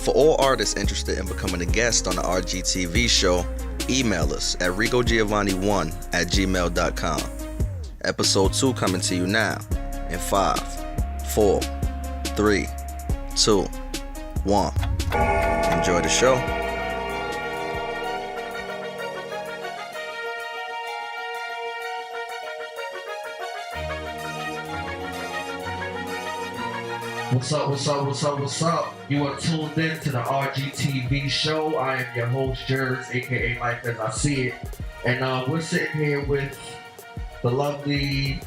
For all artists interested in becoming a guest on the RGTV show, email us at rigogiovanni1@gmail.com. Episode 2 coming to you now in 5, 4, 3, 2, 1. Enjoy the show. What's up? You are tuned in to the RGTV show. I am your host, Jers, aka Life as I See It. And we're sitting here with the lovely...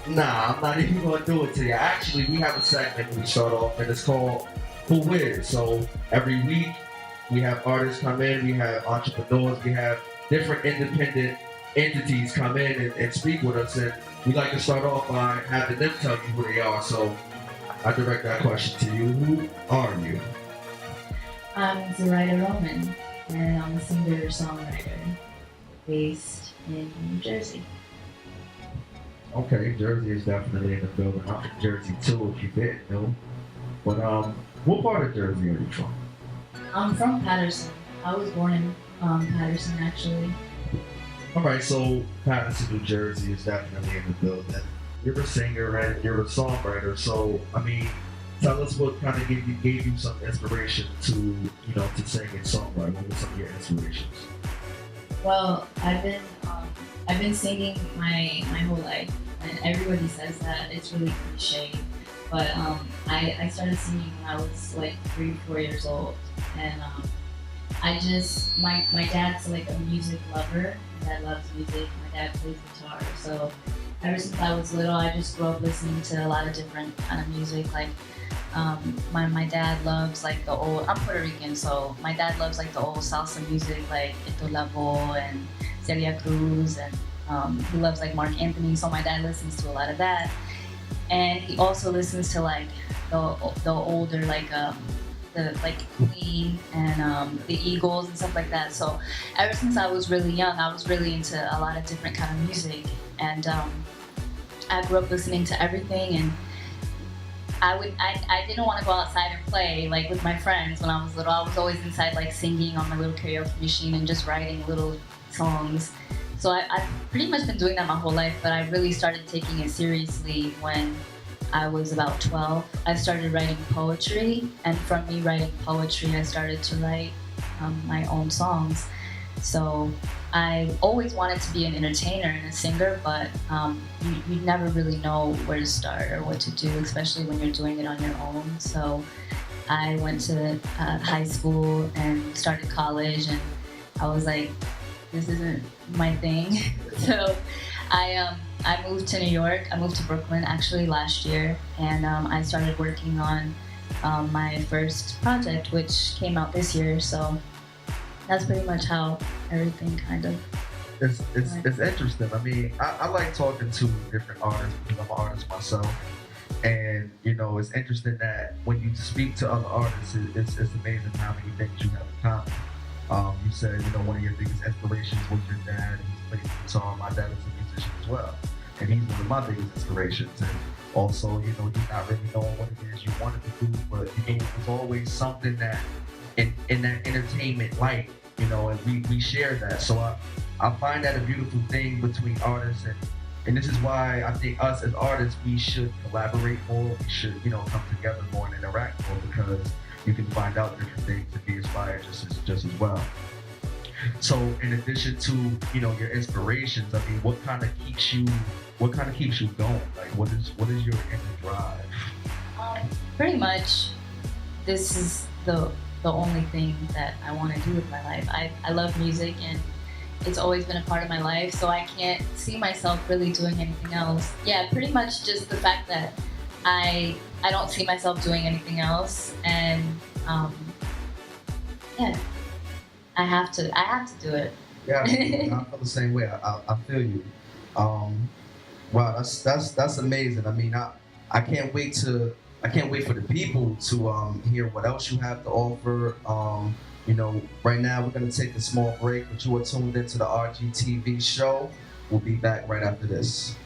Nah, I'm not even going to do it today. Actually, we have a segment we start off, and it's called Who Is. So every week, we have artists come in, we have entrepreneurs, we have different independent entities come in and speak with us. And we like to start off by having them tell you who they are. So I direct that question to you. Who are you? I'm Zoraida Roman, and I'm a singer-songwriter based in New Jersey. Okay, Jersey is definitely in the building. I'm from Jersey too, if you didn't know. But what part of Jersey are you from? I'm from Patterson. I was born in Patterson, actually. All right, so Patterson, New Jersey is definitely in the building. You're a singer and you're a songwriter, so I mean, tell us what kind of gave you some inspiration to to sing and songwrite. What were some of your inspirations? Well, I've been singing my whole life, and everybody says that it's really cliche, but I started singing when I was like 3, 4 years old, and my dad's like a music lover. My dad loves music. My dad plays guitar. So ever since I was little, I just grew up listening to a lot of different kind of music. Like my dad loves like the old. I'm Puerto Rican, so my dad loves like the old salsa music, like Ito Lavo and Celia Cruz, and he loves like Mark Anthony. So my dad listens to a lot of that, and he also listens to like the older the Queen and the Eagles and stuff like that. So ever since I was really young, I was really into a lot of different kind of music, and I grew up listening to everything. And I didn't want to go outside and play like with my friends when I was little. I was always inside like singing on my little karaoke machine and just writing little songs. So I've pretty much been doing that my whole life, but I really started taking it seriously when I was about 12. I started writing poetry, and from me writing poetry, I started to write my own songs. So I always wanted to be an entertainer and a singer, but you never really know where to start or what to do, especially when you're doing it on your own. So I went to high school and started college, and I was like, this isn't my thing. So I moved to New York. I moved to Brooklyn actually last year, and I started working on my first project, which came out this year. So that's pretty much how everything kind of. It's interesting. I mean, I like talking to different artists because I'm an artist myself, and it's interesting that when you speak to other artists, it's amazing how many things you have in common. You said one of your biggest inspirations was your dad, and he's playing guitar. My dad is a musician as well, and he's one of my biggest inspirations. And also, you're not really knowing what it is you wanted to do, but there's always something that in that entertainment light, and we share that. So I find that a beautiful thing between artists, and this is why I think us as artists, we should collaborate more. We should come together more and interact more, because you can find out different things and be inspired just as well. So in addition to your inspirations, I mean, what kind of keeps you going? Like what is your inner drive? Pretty much, this is the only thing that I want to do with my life. I love music, and it's always been a part of my life, so I can't see myself really doing anything else. Yeah, pretty much just the fact that I don't see myself doing anything else, and yeah, I have to do it. Yeah, I feel the same way. I feel you. Wow, that's amazing. I mean, I can't wait for the people to hear what else you have to offer. Right now we're gonna take a small break, but you are tuned into the RGTV show. We'll be back right after this.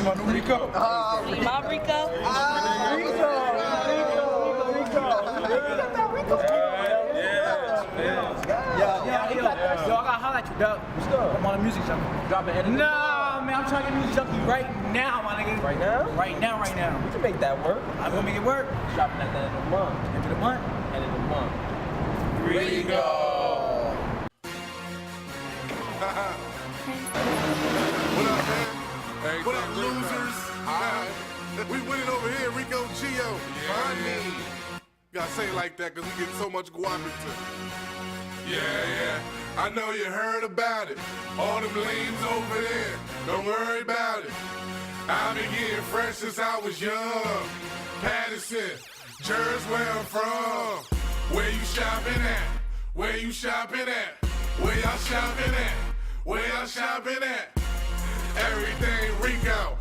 see my new Rico? My Rico? Yo, I gotta holler at you, dog. What's good? I'm on a music junkie. Dropping editing? Nah, man, I'm trying to get music junkie right now, my nigga. Right now? Right now. We can make that work. I'm gonna make it work. Dropping at the end of the month. End of the month. End of the month. Rico. What up, man? Hey, what up, losers? We winning over here, Rico Gio. Money. Gotta say it like that because we get so much guapita. Yeah. I know you heard about it. All them lanes over there. Don't worry about it. I've been getting fresh since I was young. Patterson, Jersey, where I'm from. Where you shopping at? Where you shopping at? Where y'all shopping at? Where y'all shopping at? Everything Rico.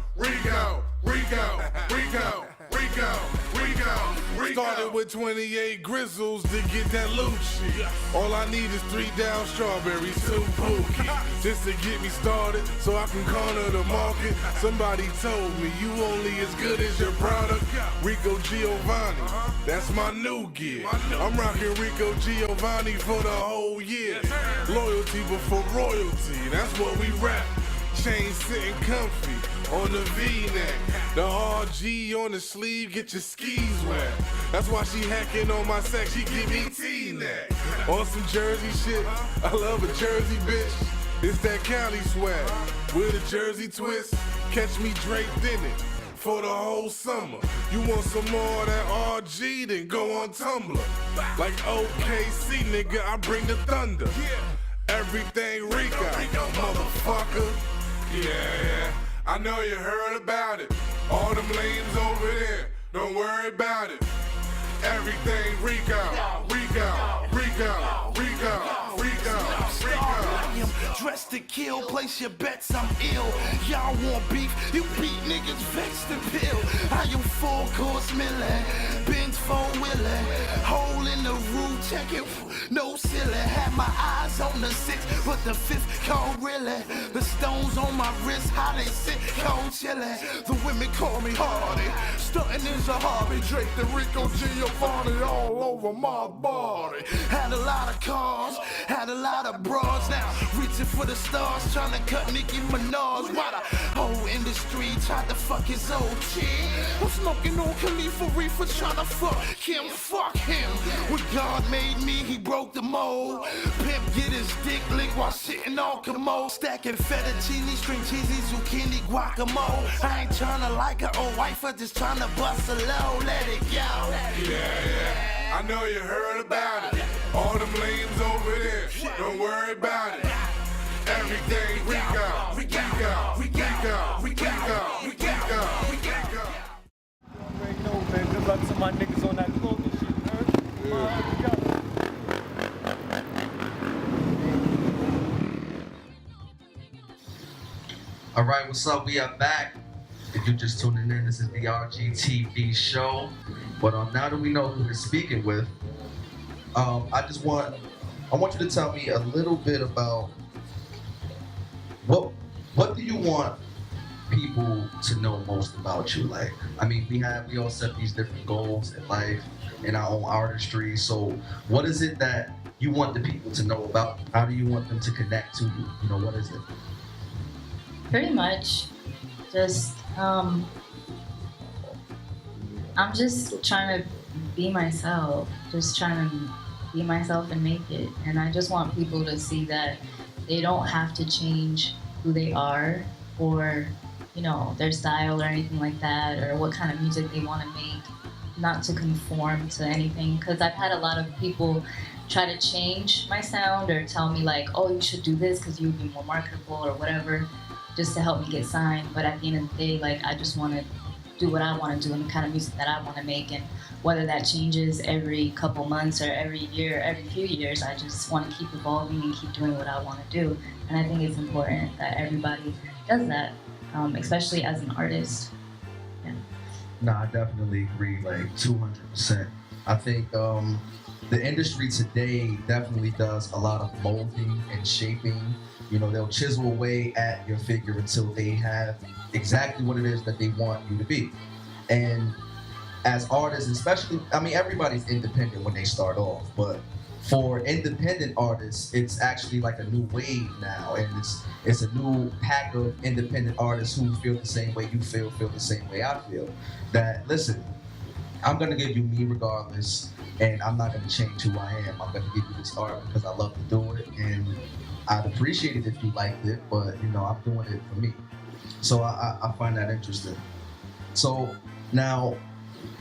Started with 28 grizzles to get that Lucci. All I need is 3 down strawberries, 2 Pookie. Just to get me started so I can corner the market. Somebody told me you only as good as your product. Rico Giovanni, that's my new gear. I'm rocking Rico Giovanni for the whole year. Loyalty before royalty, that's what we rap. Chain sitting comfy on the V-neck. The RG on the sleeve, get your skis wet. That's why she hacking on my sex, she give me T-neck. On some Jersey shit, I love a Jersey bitch. It's that Cali swag, with a Jersey twist. Catch me draped in it for the whole summer. You want some more of that RG, then go on Tumblr. Like OKC, nigga, I bring the thunder. Everything Rico, motherfucker. Yeah, I know you heard about it. All them lanes over there, don't worry about it. Everything Rico. I am dressed to kill, place your bets, I'm ill. Y'all want beef, you beat niggas vexed to pill. I am 4-course milling, Benz 4-wheeling, hole in the roof, check it, no ceiling. Had my eyes on the 6th, but the 5th called really. The stones on my wrist, how they sit, cold chillin'. The women call me Hardy, stuntin' is a hobby. Drake the Rico Giovanni all over my body. Had a lot of cars, had a lot of broads. Now reaching for the stars, trying to cut Nicki Minaj. Why the whole industry tried to fuck his old chick? I'm smoking on Khalifa Reefer, trying to fuck him. When God made me, he broke the mold. Pimp get his dick licked while sitting on commode. Stacking fettuccine, string cheesy, zucchini, guacamole. I ain't trying to like her old wife, I just trying to bust a low, let it go. Yeah, I know you heard about it. All them lanes over there, don't worry about it. Everything Rico. Already know, man. Good luck to my niggas on that clothing shit, man. All right, what's up? We are back. If you're just tuning in, this is the RGTV show. But now that we know who we're speaking with, I want you to tell me a little bit about what do you want people to know most about you? Like, I mean, we all set these different goals in life, in our own artistry. So, what is it that you want the people to know about? How do you want them to connect to you? You know, what is it? Pretty much, just I'm just trying to be myself, and make it. And I just want people to see that they don't have to change who they are or, you know, their style or anything like that, or what kind of music they want to make, not to conform to anything. Because I've had a lot of people try to change my sound or tell me like, oh, you should do this because you would be more marketable or whatever, just to help me get signed. But at the end of the day, like, I just want to do what I want to do and the kind of music that I want to make. And whether that changes every couple months or every year, every few years, I just want to keep evolving and keep doing what I want to do. And I think it's important that everybody does that, especially as an artist. Yeah. No, I definitely agree, like 200%. I think the industry today definitely does a lot of molding and shaping. You know, they'll chisel away at your figure until they have exactly what it is that they want you to be. And as artists, especially, I mean, everybody's independent when they start off, but for independent artists, it's actually like a new wave now, and it's a new pack of independent artists who feel the same way you feel the same way I feel. That, listen, I'm gonna give you me regardless, and I'm not gonna change who I am. I'm gonna give you this art because I love to do it, and I'd appreciate it if you liked it, but you know, I'm doing it for me. So I find that interesting. So now,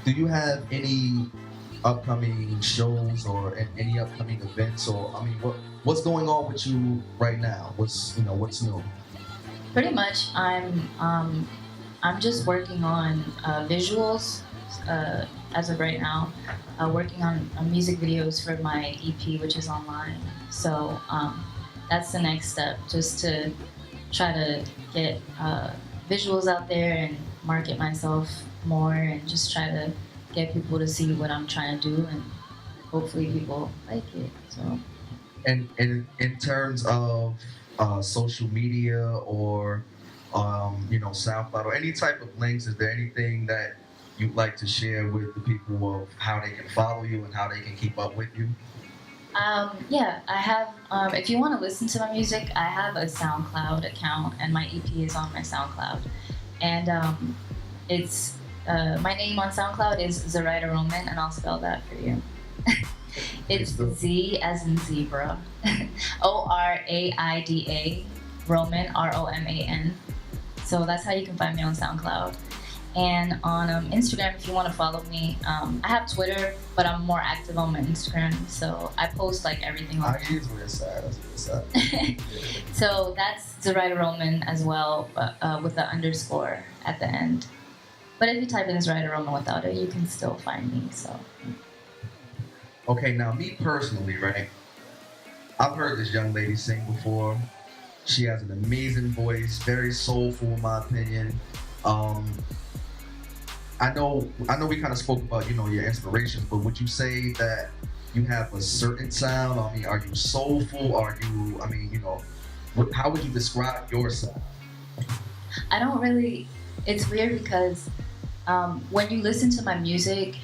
do you have any upcoming shows or any upcoming events, or I mean, what's going on with you right now? What's new? Pretty much, I'm just working on visuals as of right now. Working on music videos for my EP, which is online. So that's the next step, just to try to get visuals out there and market myself more, and just try to get people to see what I'm trying to do, and hopefully people like it. So. And in terms of social media or SoundCloud or any type of links, is there anything that you'd like to share with the people of how they can follow you and how they can keep up with you? Yeah, I have. If you want to listen to my music, I have a SoundCloud account, and my EP is on my SoundCloud. And it's my name on SoundCloud is Zoraida Roman, and I'll spell that for you. It's Z as in zebra, Oraida Roman, Roman. So that's how you can find me on SoundCloud. And on Instagram, if you want to follow me, I have Twitter, but I'm more active on my Instagram, so I post like everything on there. So that's Zoraida Roman as well, but with the underscore at the end. But if you type in Zoraida Roman without it, you can still find me. So. Okay, now me personally, right? I've heard this young lady sing before. She has an amazing voice, very soulful in my opinion. I know we kind of spoke about, your inspirations, but would you say that you have a certain sound? I mean, are you soulful? Are you, how would you describe your sound? I don't really, it's weird because when you listen to my music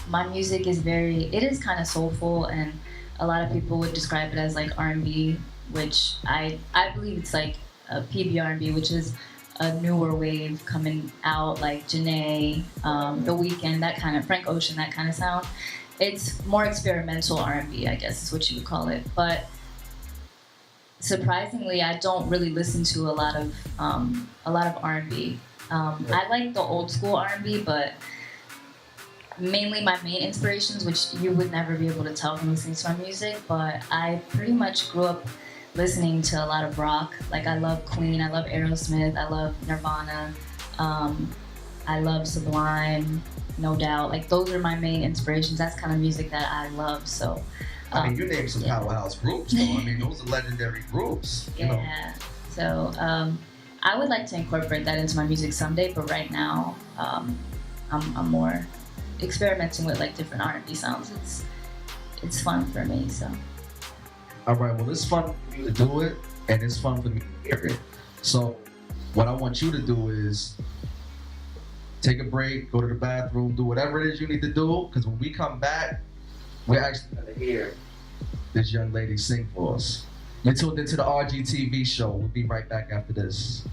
is kind of soulful, and a lot of people would describe it as like R&B, which I believe it's like a PB R&B, which is a newer wave coming out, like Janae, The Weeknd, that kind of, Frank Ocean, that kind of sound. It's more experimental R&B, I guess is what you would call it. But surprisingly, I don't really listen to a lot of R&B. I like the old school R&B, but mainly my main inspirations, which you would never be able to tell from listening to my music, but I pretty much grew up listening to a lot of rock. Like, I love Queen, I love Aerosmith, I love Nirvana, I love Sublime, No Doubt. Like, those are my main inspirations. That's kind of music that I love. So I mean, you named some powerhouse groups, though. I mean, those are legendary groups. Yeah. So I would like to incorporate that into my music someday, but right now I'm more experimenting with like different R&B sounds. It's fun for me. So. All right, well, it's fun for you to do it, and it's fun for me to hear it. So what I want you to do is take a break, go to the bathroom, do whatever it is you need to do, because when we come back, we're actually going to hear this young lady sing for us. You're tuned into the RGTV show. We'll be right back after this.